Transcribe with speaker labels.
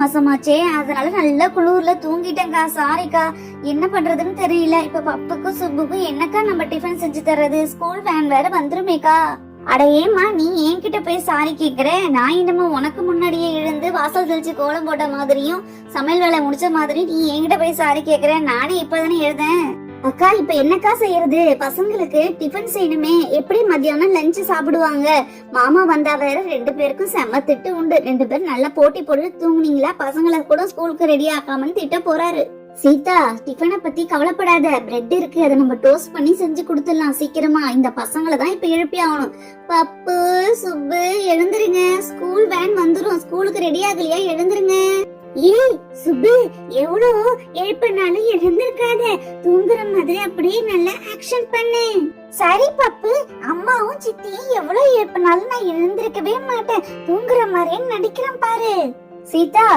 Speaker 1: மாசமாச்சே, அதனால நல்லா குளூர்ல தூங்கிட்டேன்க்கா. சாரிக்கா. என்ன பண்றதுன்னு தெரியல. இப்ப பப்புக்கும் சுப்புக்கும் என்னக்கா நம்ம டிஃபன் செஞ்சு தர்றது? ஸ்கூல் வேன் வேற வந்துருமேக்கா. அட ஏமா நீ என்கிட்ட போய் சாரி கேக்குற? நான் என்னமோ உனக்கு முன்னாடியே எழுந்து வாசல் தெளிச்சு கோலம் போட்ட மாதிரியும் சமையல் வேலை முடிச்ச மாதிரி நீ என்கிட்ட போய் சாரி கேக்குற? நானே இப்பதானே எழுதேன். அக்கா இப்ப என்னக்கா செய்யறது? பசங்களுக்கு டிஃபன் செய்யணுமே. எப்படி மத்தியானம் லஞ்ச் சாப்பிடுவாங்க? மாமா வந்தா வேற 2 பேருக்கும் செம்ம திட்டு உண்டு. 2 பேரும் நல்லா போட்டி போட்டு தூங்குனீங்களா பசங்களை கூட ஸ்கூலுக்கு ரெடி ஆக்காமன்னு திட்ட போறாரு. சீதா, டிஃபனை பத்தி கவலைப்படாத. பிரெட் இருக்கு, அதை நம்ம டோஸ்ட் பண்ணி செஞ்சு கொடுத்துடலாம் சீக்கிரமா. இந்த பசங்களை தான் இப்ப எழுப்பி ஆகணும். பப்பு, சுப்பு எழுந்துருங்க. ஸ்கூல் வேன் வந்துரும். ஸ்கூலுக்கு ரெடி ஆகலையா? எழுந்துருங்க. ஏய் சுப்பு, எவ்வளவு எழுப்பினாலும் எழுந்திருக்காத. தூங்குற மாதிரி அப்படியே நல்லா ஆக்ஷன் பண்ணு. சரி பப்பு. அம்மாவும் சித்தியும் எவ்வளவு எழுப்பினாலும் நான் எழுந்திருக்கவே மாட்டேன். தூங்குற மாதிரியே நடிக்கிறேன் பாரு. சீதா,